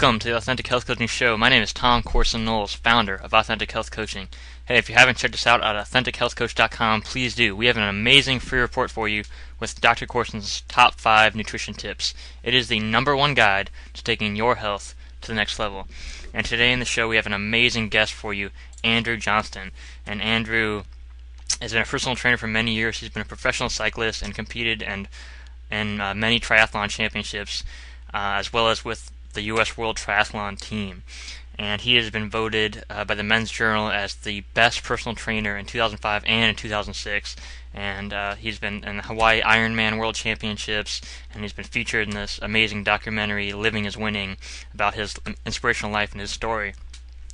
Welcome to the Authentic Health Coaching Show. My name is Tom Corson-Knowles, founder of Authentic Health Coaching. Hey, if you haven't checked us out at AuthenticHealthCoach.com, please do. We have an amazing free report for you with Dr. Corson's top 5 nutrition tips. It is the #1 guide to taking your health to the next level. And today in the show we have an amazing guest for you, Andrew Johnston. And Andrew has been a personal trainer for many years. He's been a professional cyclist and competed in many triathlon championships, as well as with the U.S. World Triathlon team. And he has been voted by the Men's Journal as the best personal trainer in 2005 and in 2006. And he's been in the Hawaii Ironman World Championships, and he's been featured in this amazing documentary, Living is Winning, about his inspirational life and his story.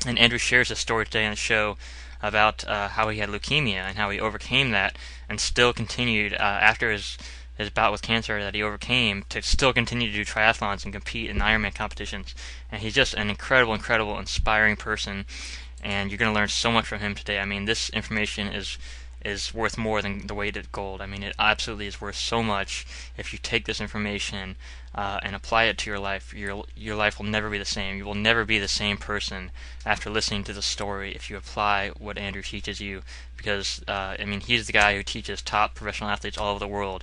And Andrew shares his story today on the show about how he had leukemia and how he overcame that and still continued after his bout with cancer that he overcame to still continue to do triathlons and compete in Ironman competitions. And he's just an incredible, inspiring person, and you're going to learn so much from him today. I mean, this information is worth more than the weight of gold. I mean, it absolutely is worth so much if you take this information and apply it to your life. Your life will never be the same. You will never be the same person after listening to the story if you apply what Andrew teaches you, because I mean, he's the guy who teaches top professional athletes all over the world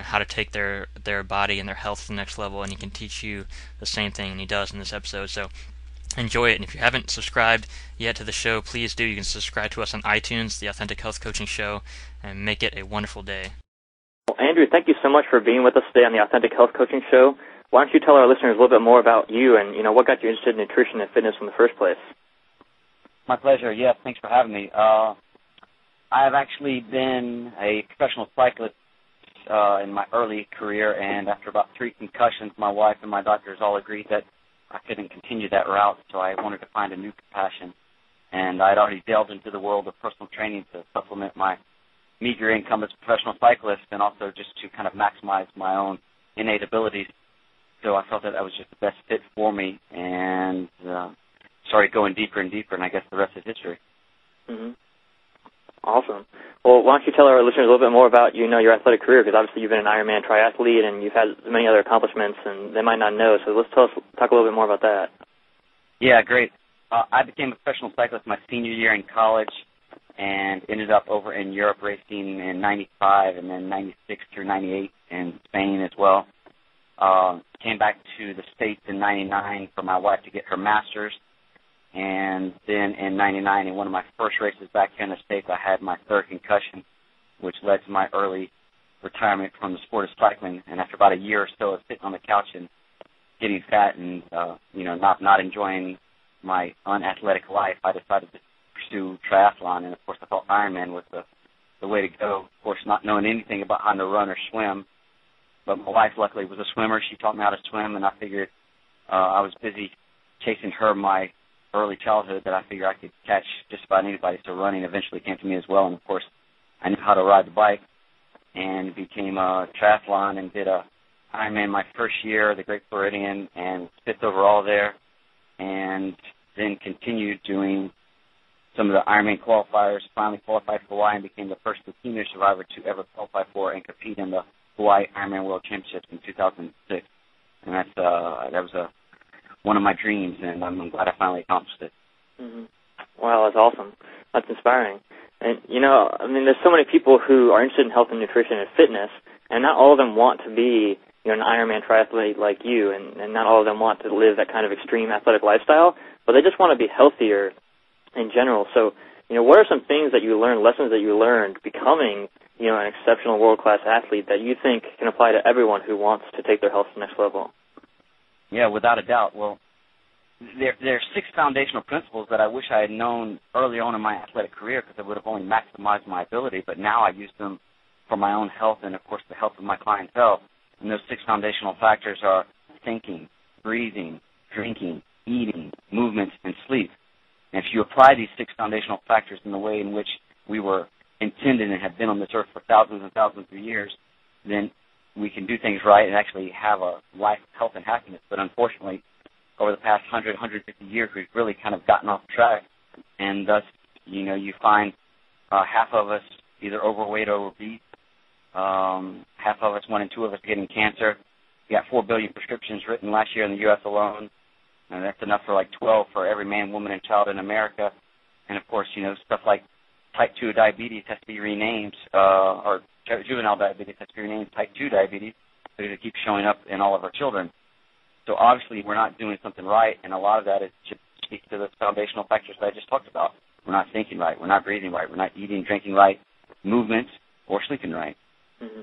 how to take their body and their health to the next level, and he can teach you the same thing, and he does in this episode. So enjoy it, and if you haven't subscribed yet to the show, please do. You can subscribe to us on iTunes, the Authentic Health Coaching Show, and make it a wonderful day. Well, Andrew, thank you so much for being with us today on the Authentic Health Coaching Show. Why don't you tell our listeners a little bit more about you and what got you interested in nutrition and fitness in the first place? My pleasure. Yes, thanks for having me. I have actually been a professional cyclist in my early career, and after about 3 concussions, my wife and my doctors all agreed that I couldn't continue that route, so I wanted to find a new passion. And I'd already delved into the world of personal training to supplement my meager income as a professional cyclist and also just to kind of maximize my own innate abilities. So I felt that was just the best fit for me, and started going deeper and deeper, and I guess the rest is history. Mm-hmm. Awesome. Well, why don't you tell our listeners a little bit more about your athletic career, because obviously you've been an Ironman triathlete and you've had many other accomplishments, and they might not know. So let's talk a little bit more about that. Yeah, great. I became a professional cyclist my senior year in college and ended up over in Europe racing in 95 and then 96 through 98 in Spain as well. Came back to the States in 99 for my wife to get her master's. And then in 99, in one of my first races back here in the States, I had my 3rd concussion, which led to my early retirement from the sport of cycling. And after about a year or so of sitting on the couch and getting fat and, not enjoying my unathletic life, I decided to pursue triathlon. And, of course, I thought Ironman was the way to go. Of course, not knowing anything about how to run or swim. But my wife, luckily, was a swimmer. She taught me how to swim, and I figured I was busy chasing her my early childhood that I figured I could catch just about anybody, so running eventually came to me as well. And, of course, I knew how to ride the bike and became a triathlon and did a Ironman my first year, the Great Floridian, and 5th overall there, and then continued doing some of the Ironman qualifiers, finally qualified for Hawaii and became the first leukemia survivor to ever qualify for and compete in the Hawaii Ironman World Championships in 2006. And that was one of my dreams, and I'm glad I finally accomplished it. Mm-hmm. Wow, that's awesome. That's inspiring. And, there's so many people who are interested in health and nutrition and fitness, and not all of them want to be an Ironman triathlete like you, and not all of them want to live that kind of extreme athletic lifestyle, but they just want to be healthier in general. So, what are some things that you learned, lessons that you learned becoming, an exceptional world-class athlete that you think can apply to everyone who wants to take their health to the next level? Yeah, without a doubt. Well, there are 6 foundational principles that I wish I had known early on in my athletic career, because it would have only maximized my ability, but now I use them for my own health and, of course, the health of my clientele. And those 6 foundational factors are thinking, breathing, drinking, eating, movement, and sleep. And if you apply these 6 foundational factors in the way in which we were intended and have been on this earth for thousands and thousands of years, then we can do things right and actually have a life of health and happiness. But unfortunately, over the past 100, 150 years, we've really kind of gotten off track. And thus, you find half of us either overweight or obese, half of us, 1 in 2 of us getting cancer. We got 4 billion prescriptions written last year in the U.S. alone. And that's enough for like 12 for every man, woman, and child in America. And, of course, stuff like type 2 diabetes has to be renamed, or juvenile diabetes has to be renamed type 2 diabetes because it keeps showing up in all of our children. So obviously we're not doing something right, and a lot of that is just speaks to the foundational factors that I just talked about. We're not thinking right. We're not breathing right. We're not eating, drinking right, movement, or sleeping right. Mm-hmm.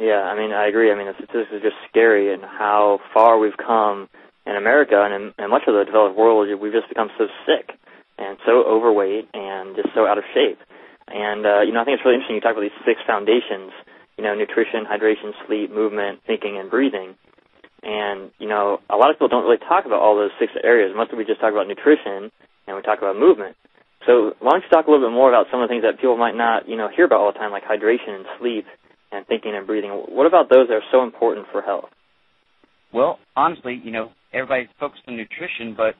Yeah, I agree. The statistics are just scary and how far we've come in America and in much of the developed world. We've just become so sick and so overweight and just so out of shape. And, I think it's really interesting you talk about these 6 foundations, nutrition, hydration, sleep, movement, thinking, and breathing. And, a lot of people don't really talk about all those 6 areas. Mostly we just talk about nutrition and we talk about movement. So why don't you talk a little bit more about some of the things that people might not, hear about all the time, like hydration and sleep and thinking and breathing. What about those that are so important for health? Well, honestly, everybody's focused on nutrition, but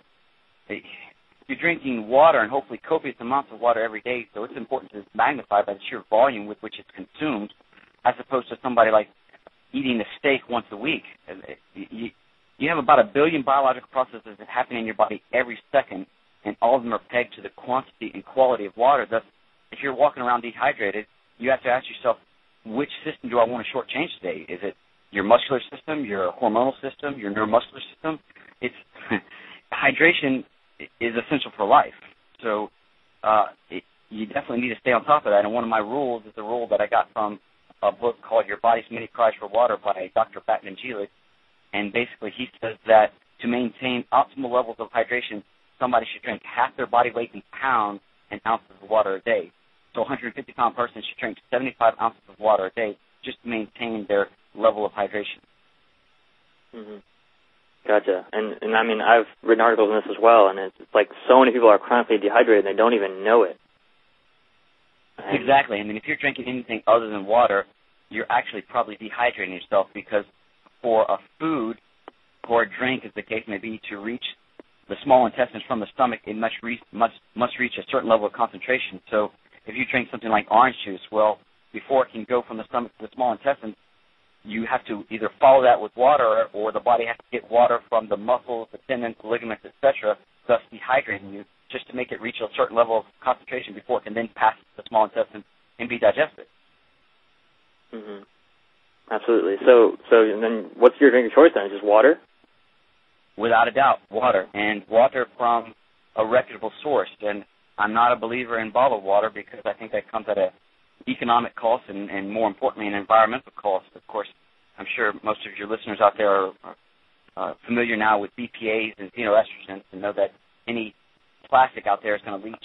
you're drinking water and hopefully copious amounts of water every day, so it's important to magnify by the sheer volume with which it's consumed, as opposed to somebody like eating a steak once a week. You have about 1 billion biological processes that happen in your body every second, and all of them are pegged to the quantity and quality of water. Thus, if you're walking around dehydrated, you have to ask yourself, which system do I want to shortchange today? Is it your muscular system, your hormonal system, your neuromuscular system? It's hydration is essential for life. So you definitely need to stay on top of that. And one of my rules is a rule that I got from a book called Your Body's Many Cries for Water by Dr. Batman Gelig. And basically he says that to maintain optimal levels of hydration, somebody should drink half their body weight in pounds and ounces of water a day. So a 150-pound person should drink 75 ounces of water a day just to maintain their level of hydration. Mm-hmm. Gotcha. And I've written articles on this as well, and it's like so many people are chronically dehydrated and they don't even know it. Exactly. If you're drinking anything other than water, you're actually probably dehydrating yourself, because for a food or a drink, as the case may be, to reach the small intestines from the stomach, it must reach a certain level of concentration. So if you drink something like orange juice, well, before it can go from the stomach to the small intestines, you have to either follow that with water, or the body has to get water from the muscles, the tendons, the ligaments, etc., thus dehydrating you, just to make it reach a certain level of concentration before it can then pass the small intestine and be digested. Mm-hmm. Absolutely. So then what's your drink of choice then? Just water? Without a doubt, water, and water from a reputable source. And I'm not a believer in bottled water, because I think that comes at an economic cost and more importantly, an environmental cost. Of course, I'm sure most of your listeners out there are familiar now with BPAs and xenoestrogens, and know that any plastic out there is going to leach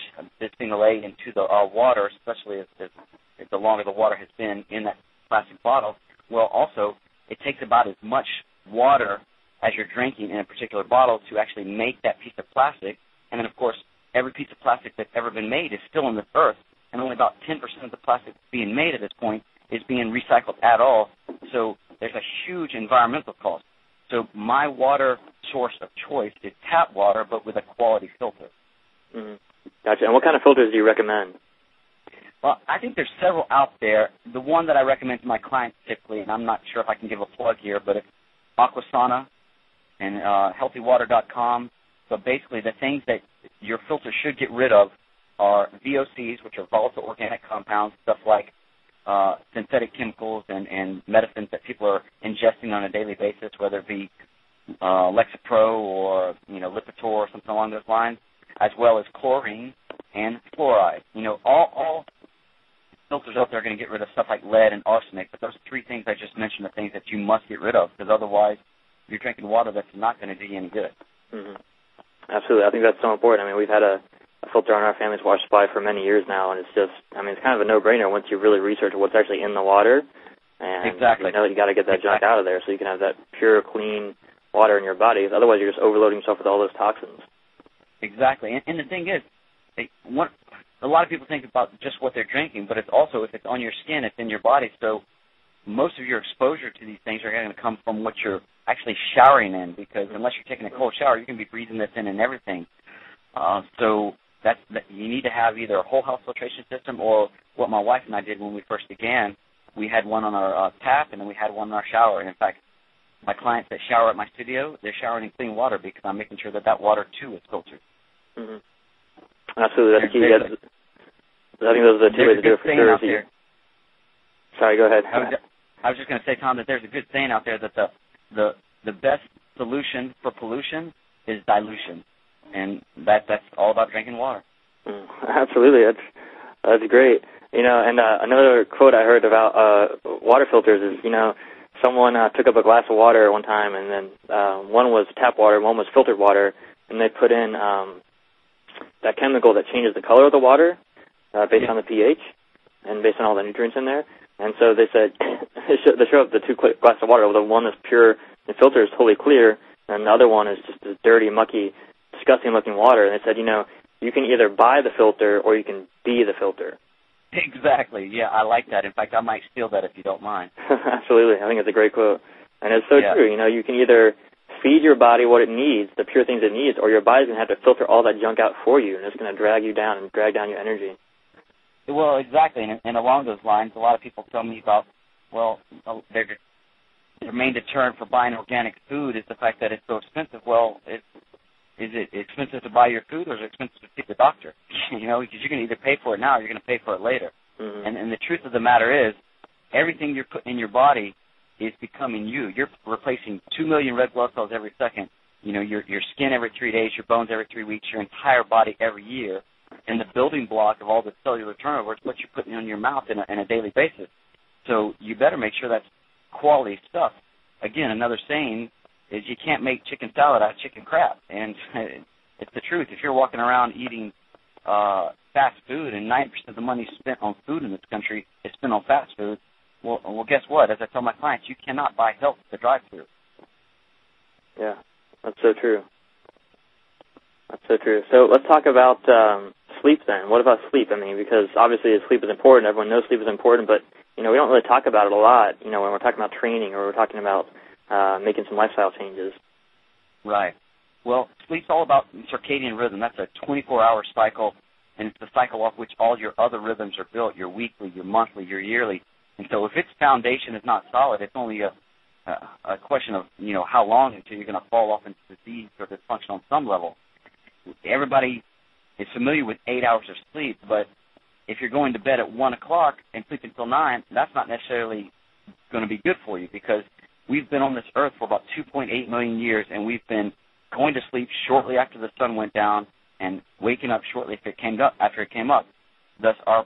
bisphenol A into the water, especially if the longer the water has been in that plastic bottle. Well, also, it takes about as much water as you're drinking in a particular bottle to actually make that piece of plastic. And then, of course, every piece of plastic that's ever been made is still in this earth, and only about 10% of the plastic being made at this point is being recycled at all. So there's a huge environmental cost. So my water source of choice is tap water, but with a quality filter. Mm-hmm. Gotcha. And what kind of filters do you recommend? Well, I think there's several out there. The one that I recommend to my clients typically, and I'm not sure if I can give a plug here, but it's Aquasana and healthywater.com. So basically the things that your filter should get rid of are VOCs, which are volatile organic compounds, stuff like synthetic chemicals and medicines that people are ingesting on a daily basis, whether it be Lexapro or Lipitor or something along those lines, as well as chlorine and fluoride. All filters out there are going to get rid of stuff like lead and arsenic, but those 3 things I just mentioned are things that you must get rid of, because otherwise you're drinking water that's not going to do you any good. Mm-hmm. Absolutely. I think that's so important. We've had a filter on our family's water supply for many years now, and it's just, it's kind of a no-brainer once you really research what's actually in the water. And exactly. You got to get that junk out of there so you can have that pure, clean water in your body. Otherwise, you're just overloading yourself with all those toxins. Exactly. And the thing is, a lot of people think about just what they're drinking, but it's also, if it's on your skin, it's in your body. So most of your exposure to these things are going to come from what you're actually showering in, because unless you're taking a cold shower, you can be breathing this in and everything. So you need to have either a whole house filtration system, or what my wife and I did when we first began. We had one on our tap, and then we had one in our shower. And in fact, my clients that shower at my studio, they're showering in clean water because I'm making sure that that water, too, is filtered. Mm-hmm. Absolutely. That's key. I think those are the two ways to do it for sure. Sorry, go ahead. I was just going to say, Tom, that there's a good saying out there that the best solution for pollution is dilution, and that's all about drinking water. Absolutely. That's great. You know, and another quote I heard about water filters is, you know, someone took up a glass of water one time, and then one was tap water, one was filtered water, and they put in that chemical that changes the color of the water based on the pH and based on all the nutrients in there. And so they said, they show up the two glasses of water. The one that's pure and filtered is totally clear, and the other one is just this dirty, mucky, disgusting-looking water. And they said, you know, you can either buy the filter or you can be the filter. Exactly. Yeah, I like that. In fact, I might steal that if you don't mind. Absolutely. I think it's a great quote. And it's so true. You know, you can either feed your body what it needs, the pure things it needs, or your body's going to have to filter all that junk out for you, and it's going to drag you down and drag down your energy. Well, exactly. And along those lines, a lot of people tell me about, well, their main deterrent for buying organic food is the fact that it's so expensive. Well, is it expensive to buy your food, or is it expensive to see the doctor? You know, because you're going to either pay for it now or you're going to pay for it later. Mm-hmm. And the truth of the matter is, everything you're putting in your body is becoming you. You're replacing 2 million red blood cells every second. You know, your skin every 3 days, your bones every 3 weeks, your entire body every year. And the building block of all the cellular turnover is what you're putting on your mouth on a daily basis. So you better make sure that's quality stuff. Again, another saying is you can't make chicken salad out of chicken crap. And it's the truth. If you're walking around eating fast food and 90% of the money spent on food in this country is spent on fast food, well, guess what? As I tell my clients, you cannot buy health at the drive-thru. Yeah, that's so true. That's so true. So let's talk about sleep then. What about sleep? I mean, because obviously sleep is important. Everyone knows sleep is important, but, you know, we don't really talk about it a lot, you know, when we're talking about training or we're talking about making some lifestyle changes. Right. Well, sleep's all about circadian rhythm. That's a 24-hour cycle, and it's the cycle off which all your other rhythms are built, your weekly, your monthly, your yearly. And so if its foundation is not solid, it's only a question of, you know, how long until you're going to fall off into disease or dysfunction on some level. Everybody is familiar with 8 hours of sleep, but if you're going to bed at 1 o'clock and sleep until 9, that's not necessarily going to be good for you, because we've been on this earth for about 2.8 million years, and we've been going to sleep shortly after the sun went down and waking up shortly after it came up. Thus, our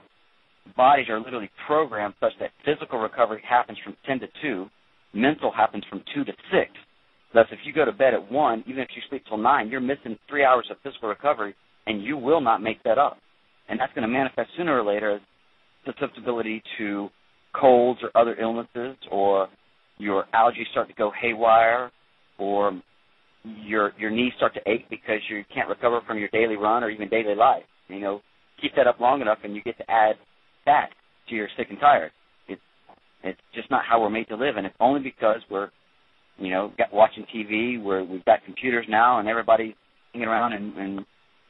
bodies are literally programmed such that physical recovery happens from 10 to 2, mental happens from 2 to 6. Thus, if you go to bed at 1, even if you sleep till 9, you're missing 3 hours of physical recovery, and you will not make that up. And that's going to manifest sooner or later as susceptibility to colds or other illnesses, or your allergies start to go haywire, or your knees start to ache because you can't recover from your daily run or even daily life. You know, keep that up long enough and you get to add fat to your sick and tired. It's just not how we're made to live, and it's only because we're, you know, watching TV, we've got computers now, and everybody's hanging around and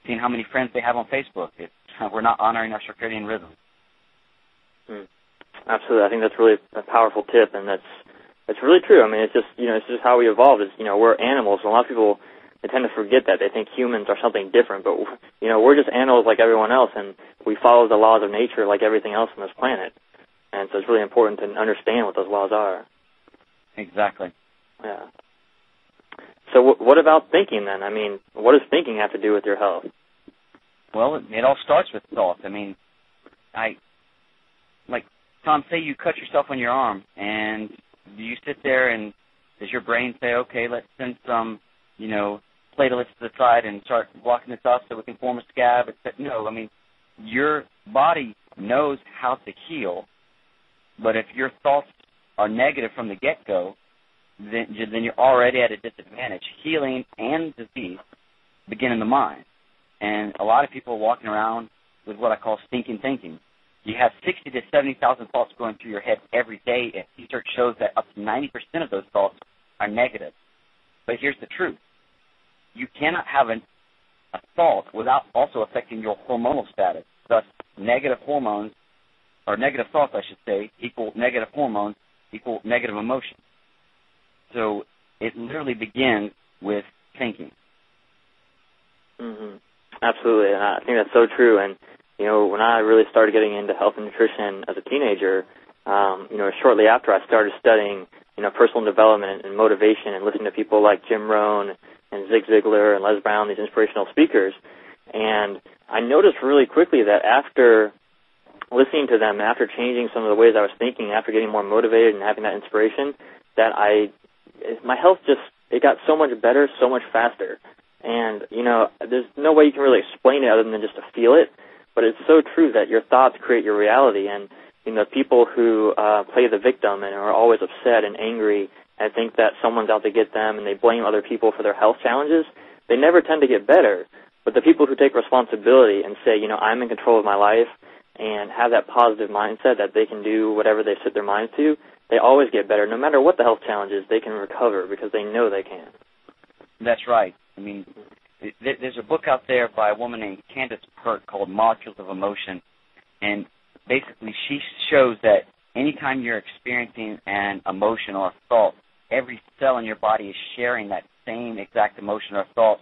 seeing how many friends they have on Facebook. We're not honoring our circadian rhythm. Absolutely. I think that's really a powerful tip, and it's really true. I mean, it's just how we evolved. It's, you know, we're animals, and a lot of people, they tend to forget that. They think humans are something different, but, you know, we're just animals like everyone else, and we follow the laws of nature like everything else on this planet. And so it's really important to understand what those laws are. Exactly. Yeah. So what about thinking then? I mean, what does thinking have to do with your health? Well, it all starts with thought. I mean, like, Tom, say you cut yourself on your arm, and you sit there, and does your brain say, okay, let's send some, you know, platelets to the side and start blocking this up so we can form a scab? No, I mean, your body knows how to heal, but if your thoughts are negative from the get-go, then you're already at a disadvantage. Healing and disease begin in the mind. And a lot of people are walking around with what I call stinking thinking. You have 60 to 70,000 thoughts going through your head every day, and research shows that up to 90% of those thoughts are negative. But here's the truth. You cannot have a thought without also affecting your hormonal status. Thus, negative hormones, or negative thoughts, I should say, equal negative hormones equal negative emotions. So it literally begins with thinking. Mm-hmm. Absolutely, and I think that's so true. And when I really started getting into health and nutrition as a teenager, shortly after I started studying, personal development and motivation and listening to people like Jim Rohn and Zig Ziglar and Les Brown, these inspirational speakers. And I noticed really quickly that after listening to them, after changing some of the ways I was thinking, after getting more motivated and having that inspiration, that my health it got so much better, so much faster. And, there's no way you can really explain it other than just to feel it, but it's so true that your thoughts create your reality. And, people who play the victim and are always upset and angry and think that someone's out to get them and they blame other people for their health challenges, they never tend to get better. But the people who take responsibility and say, I'm in control of my life and have that positive mindset that they can do whatever they set their minds to, they always get better. No matter what the health challenge is, they can recover because they know they can. That's right. I mean, there's a book out there by a woman named Candace Pert called Molecules of Emotion, and basically she shows that anytime you're experiencing an emotion or a thought, every cell in your body is sharing that same exact emotion or thought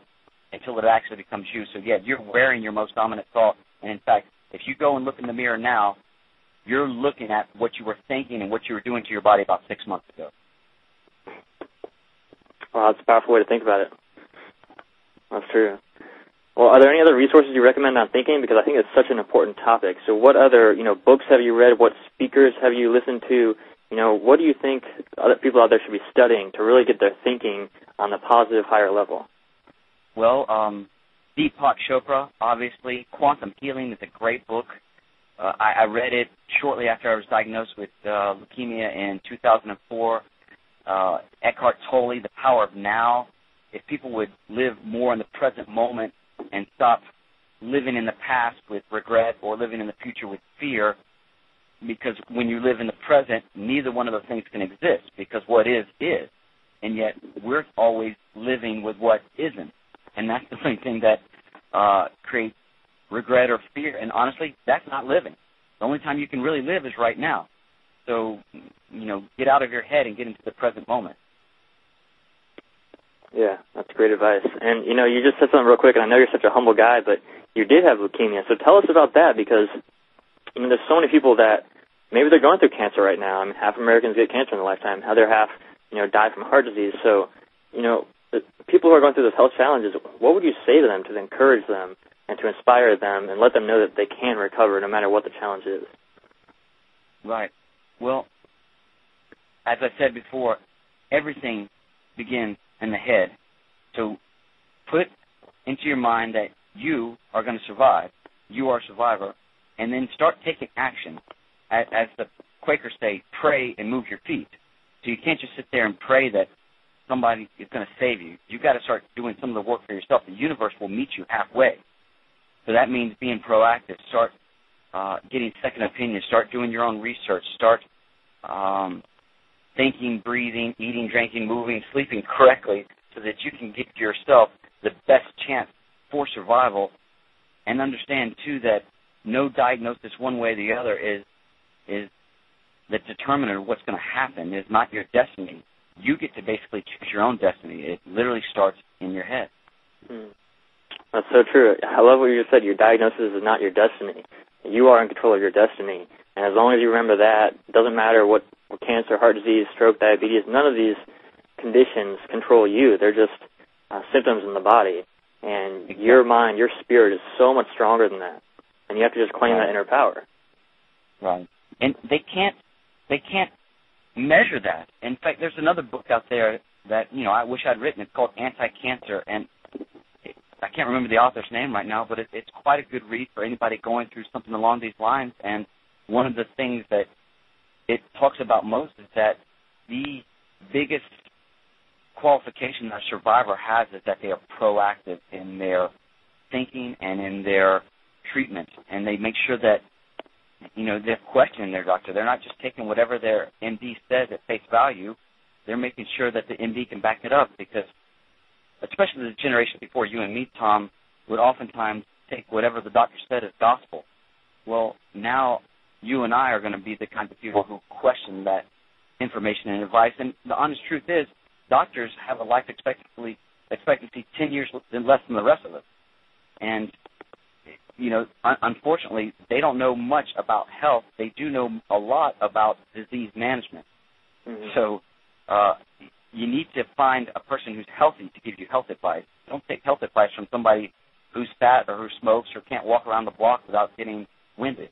until it actually becomes you. So, yeah, you're wearing your most dominant thought, and in fact, if you go and look in the mirror now, you're looking at what you were thinking and what you were doing to your body about 6 months ago. Wow, that's a powerful way to think about it. That's true. Well, are there any other resources you recommend on thinking? Because I think it's such an important topic. So what other, books have you read? What speakers have you listened to? What do you think other people out there should be studying to really get their thinking on the positive, higher level? Well, Deepak Chopra, obviously. Quantum Healing is a great book. I read it shortly after I was diagnosed with leukemia in 2004. Eckhart Tolle, The Power of Now. If people would live more in the present moment and stop living in the past with regret or living in the future with fear, because when you live in the present, neither one of those things can exist, because what is, and yet we're always living with what isn't, and that's the only thing that creates regret or fear, and honestly, that's not living. The only time you can really live is right now. So, get out of your head and get into the present moment. Yeah, that's great advice. And, you just said something real quick, and I know you're such a humble guy, but you did have leukemia. So tell us about that, because, there's so many people that maybe they're going through cancer right now. I mean, half Americans get cancer in their lifetime. Other half, die from heart disease. So, the people who are going through those health challenges, what would you say to them to encourage them and to inspire them and let them know that they can recover no matter what the challenge is? Right. Well, as I said before, everything begins in the head. So put into your mind that you are going to survive. You are a survivor. And then start taking action. As the Quakers say, pray and move your feet. So you can't just sit there and pray that somebody is going to save you. You've got to start doing some of the work for yourself. The universe will meet you halfway. So that means being proactive. Start getting second opinions. Start doing your own research. Start thinking, breathing, eating, drinking, moving, sleeping correctly so that you can give yourself the best chance for survival. And understand, too, that no diagnosis one way or the other is the determinant of what's going to happen. Is not your destiny. You get to basically choose your own destiny. It literally starts in your head. That's so true. I love what you just said. Your diagnosis is not your destiny. You are in control of your destiny. And as long as you remember that, it doesn't matter what cancer, heart disease, stroke, diabetes, none of these conditions control you. They're just symptoms in the body. And your mind, your spirit is so much stronger than that. And you have to just claim that inner power. Right. And they can't measure that. In fact, there's another book out there that, I wish I'd written. It's called Anti-Cancer, and I can't remember the author's name right now, but it's quite a good read for anybody going through something along these lines. And one of the things that it talks about most is that the biggest qualification that a survivor has is that they are proactive in their thinking and in their treatment, and they make sure that they're questioning their doctor. They're not just taking whatever their MD says at face value. They're making sure that the MD can back it up, because especially the generation before you and me, Tom, would oftentimes take whatever the doctor said as gospel. Well, now you and I are going to be the kind of people who question that information and advice. And the honest truth is, doctors have a life expectancy 10 years less than the rest of us. And, unfortunately, they don't know much about health. They do know a lot about disease management. Mm-hmm. So you need to find a person who's healthy to give you health advice. Don't take health advice from somebody who's fat or who smokes or can't walk around the block without getting winded.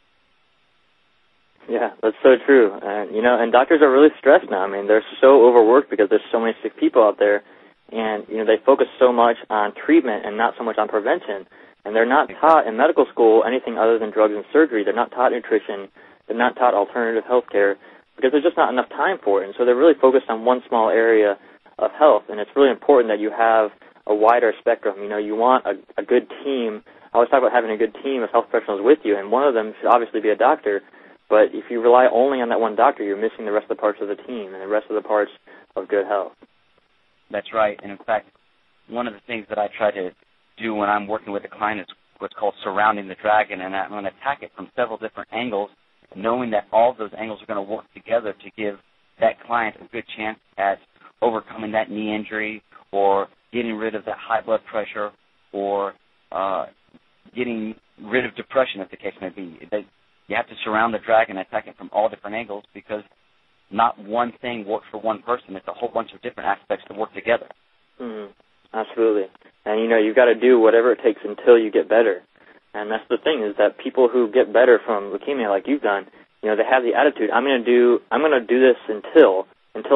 Yeah, that's so true. And doctors are really stressed now. I mean, they're so overworked because there's so many sick people out there, and, they focus so much on treatment and not so much on prevention. And they're not taught in medical school anything other than drugs and surgery. They're not taught nutrition. They're not taught alternative health care because there's just not enough time for it. And so they're really focused on one small area of health, and it's really important that you have a wider spectrum. You want a good team. I always talk about having a good team of health professionals with you, and one of them should obviously be a doctor. But if you rely only on that one doctor, you're missing the rest of the parts of the team and the rest of the parts of good health. That's right. And, in fact, one of the things that I try to do when I'm working with a client is what's called surrounding the dragon, and I'm going to attack it from several different angles, knowing that all of those angles are going to work together to give that client a good chance at overcoming that knee injury or getting rid of that high blood pressure or getting rid of depression, if the case may be. You have to surround the dragon and attack it from all different angles because not one thing works for one person. It's a whole bunch of different aspects that work together. Mm-hmm. Absolutely. And, you've got to do whatever it takes until you get better. And that's the thing is that people who get better from leukemia like you've done, they have the attitude, I'm going to do this until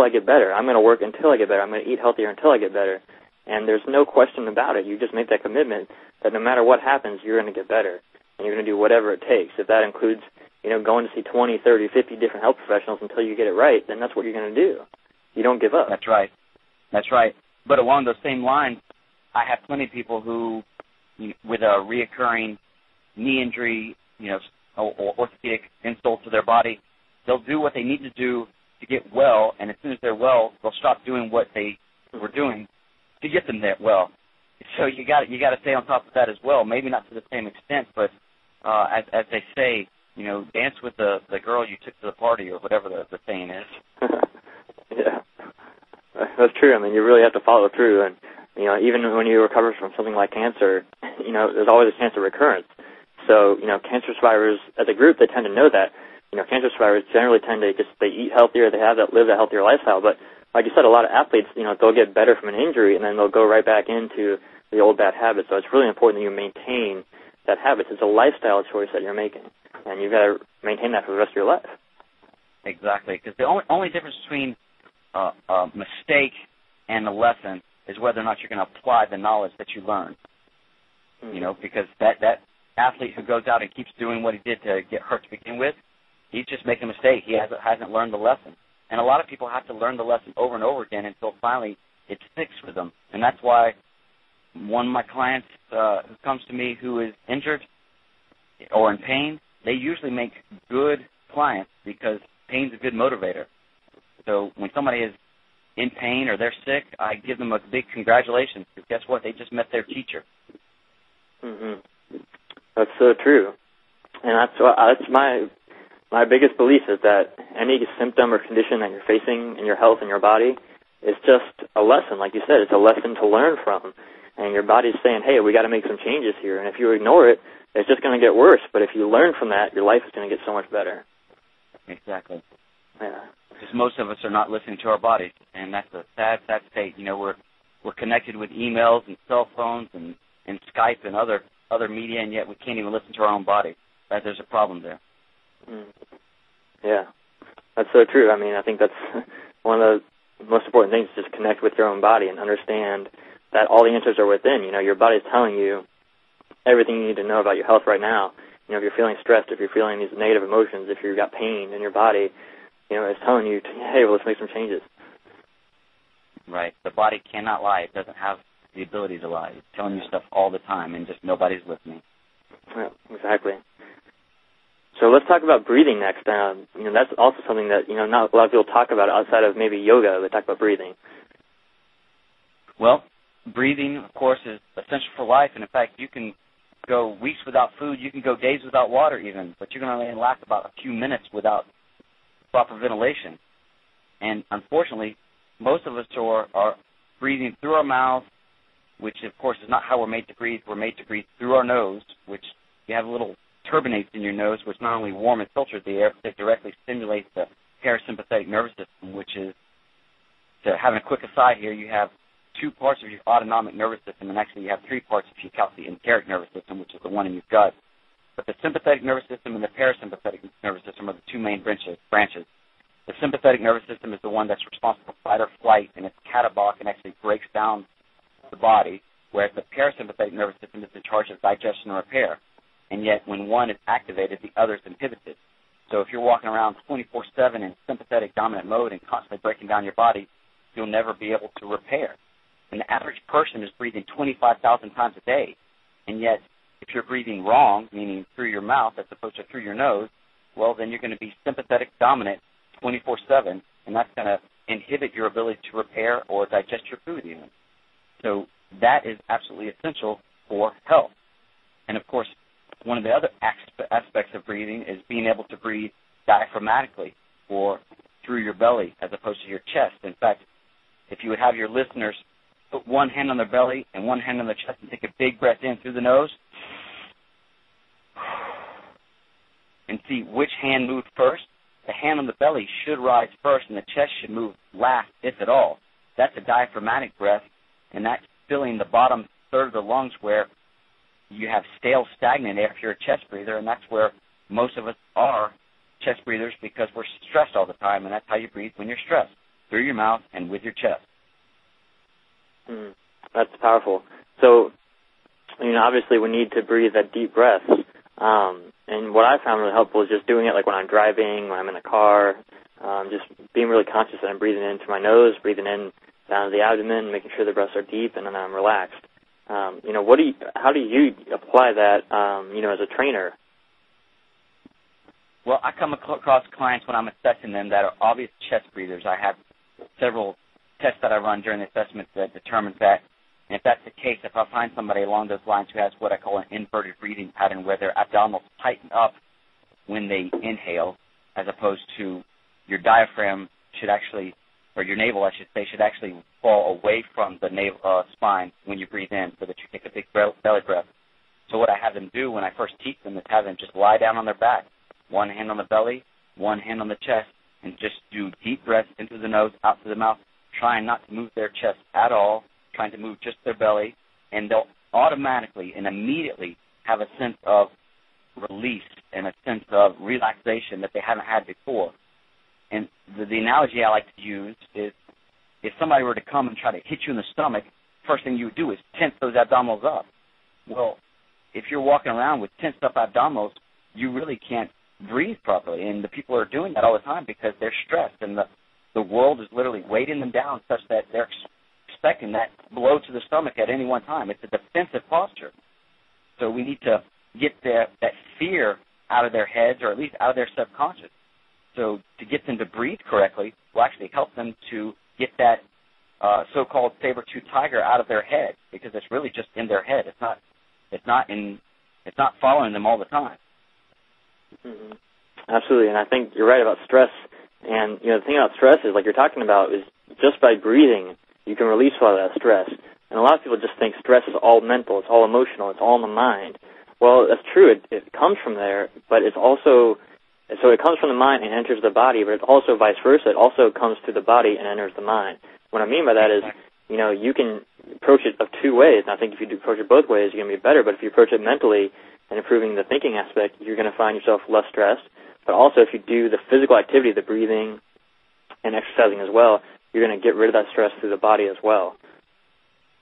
I get better. I'm going to work until I get better. I'm going to eat healthier until I get better. And there's no question about it. You just make that commitment that no matter what happens, you're going to get better. And you're going to do whatever it takes. If that includes, going to see 20, 30, 50 different health professionals until you get it right, then that's what you're going to do. You don't give up. That's right. That's right. But along those same lines, I have plenty of people who, with a reoccurring knee injury, or orthopedic insult to their body, they'll do what they need to do to get well, and as soon as they're well, they'll stop doing what they were doing to get them there well. So you got to stay on top of that as well. Maybe not to the same extent, but as they say, dance with the girl you took to the party or whatever the saying is. Yeah, that's true. I mean, you really have to follow through, and even when you recover from something like cancer, there's always a chance of recurrence. So cancer survivors as a group, they tend to know that. Cancer survivors generally tend to they eat healthier, they live a healthier lifestyle. But like you said, a lot of athletes, they'll get better from an injury and then they'll go right back into the old bad habits. So it's really important that you maintain that habit. It's a lifestyle choice that you're making, and you've got to maintain that for the rest of your life. Exactly, because the only difference between a mistake and a lesson is whether or not you're going to apply the knowledge that you learned. Mm-hmm. Because that athlete who goes out and keeps doing what he did to get hurt to begin with, he's just making a mistake. He hasn't learned the lesson. And a lot of people have to learn the lesson over and over again until finally it sticks with them. And that's why one of my clients who comes to me who is injured or in pain, they usually make good clients because pain's a good motivator. So when somebody is in pain or they're sick, I give them a big congratulations because guess what? They just met their teacher. Mm-hmm. That's so true. And that's my biggest belief is that any symptom or condition that you're facing in your health and your body is just a lesson. Like you said, it's a lesson to learn from. And your body's saying, hey, we got to make some changes here. And if you ignore it, it's just going to get worse. But if you learn from that, your life is going to get so much better. Exactly. Yeah. Because most of us are not listening to our bodies, and that's a sad state. We're connected with emails and cell phones and Skype and other media, and yet we can't even listen to our own body. Right? There's a problem there. Yeah, that's so true. I mean, I think that's one of the most important things, is just connect with your own body and understand that all the answers are within. Your body's telling you everything you need to know about your health right now. If you're feeling stressed, if you're feeling these negative emotions, if you've got pain in your body, it's telling you, hey, well, let's make some changes. Right. The body cannot lie. It doesn't have the ability to lie. It's telling you stuff all the time, and just nobody's listening. Yeah, exactly. So let's talk about breathing next. That's also something that, not a lot of people talk about outside of maybe yoga. They talk about breathing. Well, breathing, of course, is essential for life. And, in fact, you can go weeks without food. You can go days without water even, but you're going to only last about a few minutes without proper ventilation. And, unfortunately, most of us are breathing through our mouth, which, of course, is not how we're made to breathe. We're made to breathe through our nose, which you have little turbinates in your nose, which not only warm and filter the air, but they directly stimulate the parasympathetic nervous system, which is, to having a quick aside here, you have two parts of your autonomic nervous system, and actually you have three parts if you count the enteric nervous system, which is the one in your gut. But the sympathetic nervous system and the parasympathetic nervous system are the two main branches. The sympathetic nervous system is the one that's responsible for fight or flight, and it's catabolic and actually breaks down the body, whereas the parasympathetic nervous system is in charge of digestion and repair. And yet when one is activated, the other is inhibited. So if you're walking around 24/7 in sympathetic dominant mode and constantly breaking down your body, you'll never be able to repair. And the average person is breathing 25,000 times a day. And yet if you're breathing wrong, meaning through your mouth as opposed to through your nose, well, then you're going to be sympathetic dominant 24/7, and that's going to inhibit your ability to repair or digest your food even. So that is absolutely essential for health. And, of course, one of the other aspects of breathing is being able to breathe diaphragmatically or through your belly as opposed to your chest. In fact, if you would have your listeners put one hand on their belly and one hand on their chest and take a big breath in through the nose and see which hand moved first, the hand on the belly should rise first and the chest should move last, if at all. That's a diaphragmatic breath, and that's filling the bottom third of the lungs where you have stale, stagnant air if you're a chest breather, and that's where most of us are chest breathers because we're stressed all the time, and that's how you breathe when you're stressed, through your mouth and with your chest. That's powerful. So, obviously we need to breathe that deep breath. And what I found really helpful is just doing it like when I'm driving, when I'm in the car, just being really conscious that I'm breathing in through my nose, breathing in down to the abdomen, making sure the breaths are deep, and then I'm relaxed. How do you apply that, as a trainer? Well, I come across clients when I'm assessing them that are obvious chest breathers. I have several tests that I run during the assessment that determines that. And if that's the case, if I find somebody along those lines who has what I call an inverted breathing pattern where their abdominals tighten up when they inhale as opposed to your diaphragm should actually, or your navel, I should say, should actually fall away from the navel spine when you breathe in so that you take a big belly breath. So what I have them do when I first teach them is have them just lie down on their back, one hand on the belly, one hand on the chest, and just do deep breaths into the nose, out through the mouth, trying not to move their chest at all, trying to move just their belly, and they'll automatically and immediately have a sense of release and a sense of relaxation that they haven't had before. And the analogy I like to use is if somebody were to come and try to hit you in the stomach, first thing you would do is tense those abdominals up. Well, if you're walking around with tensed up abdominals, you really can't breathe properly. And the people are doing that all the time because they're stressed, and the world is literally weighting them down such that they're expecting that blow to the stomach at any one time. It's a defensive posture. So we need to get that fear out of their heads, or at least out of their subconscious. So to get them to breathe correctly will actually help them to get that so-called saber-tooth tiger out of their head, because it's really just in their head. It's not following them all the time. Mm-hmm. Absolutely, and I think you're right about stress. And the thing about stress is, like you're talking about, is just by breathing you can release a lot of that stress. And a lot of people just think stress is all mental, it's all emotional, it's all in the mind. Well, that's true. It comes from there, but it's also, so it comes from the mind and enters the body, but it's also vice versa. It also comes to the body and enters the mind. What I mean by that is, you can approach it of two ways. And I think if you approach it both ways, you're going to be better. But if you approach it mentally and improving the thinking aspect, you're going to find yourself less stressed. But also if you do the physical activity, the breathing and exercising as well, you're going to get rid of that stress through the body as well.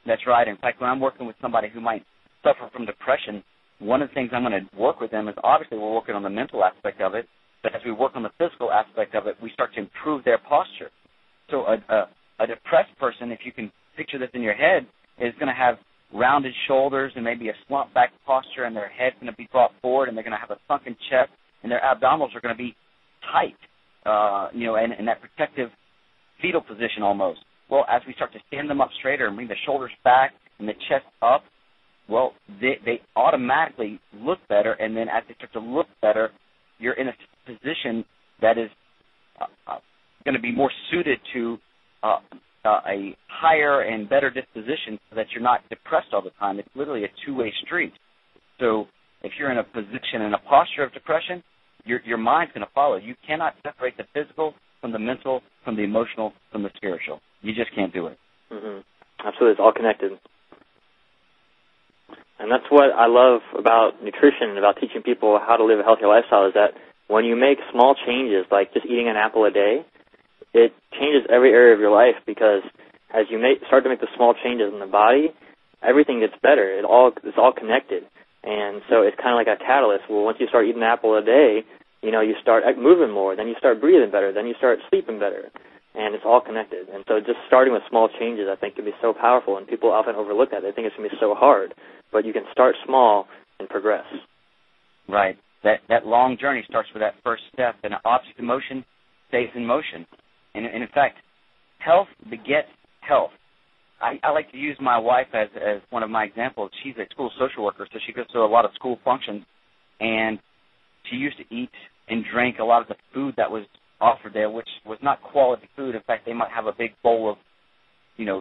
That's right. In fact, when I'm working with somebody who might suffer from depression, one of the things I'm going to work with them is obviously we're working on the mental aspect of it, but as we work on the physical aspect of it, we start to improve their posture. So a depressed person, if you can picture this in your head, is going to have rounded shoulders and maybe a slumped back posture, and their head's going to be brought forward, and they're going to have a sunken chest, and their abdominals are going to be tight, and that protective fetal position almost. Well, as we start to stand them up straighter and bring the shoulders back and the chest up, well, they automatically look better, and then as they start to look better, you're in a position that is going to be more suited to a higher and better disposition so that you're not depressed all the time. It's literally a two-way street. So if you're in a position, in a posture of depression, your mind's going to follow. You cannot separate the physical from the mental, from the emotional, from the spiritual. You just can't do it. Mm-hmm. Absolutely. It's all connected. And that's what I love about nutrition and about teaching people how to live a healthier lifestyle, is that when you make small changes, like just eating an apple a day, it changes every area of your life, because as you start to make the small changes in the body, everything gets better. It's all connected. And so it's kind of like a catalyst. Well, once you start eating an apple a day, you start moving more, then you start breathing better, then you start sleeping better. And it's all connected. And so just starting with small changes, I think, can be so powerful, and people often overlook that. They think it's going to be so hard. But you can start small and progress. Right. That long journey starts with that first step, and an object in motion stays in motion. And in fact, health begets health. I like to use my wife as one of my examples. She's a school social worker, so she goes to a lot of school functions, and she used to eat and drink a lot of the food that was offered there, which was not quality food. In fact, they might have a big bowl of,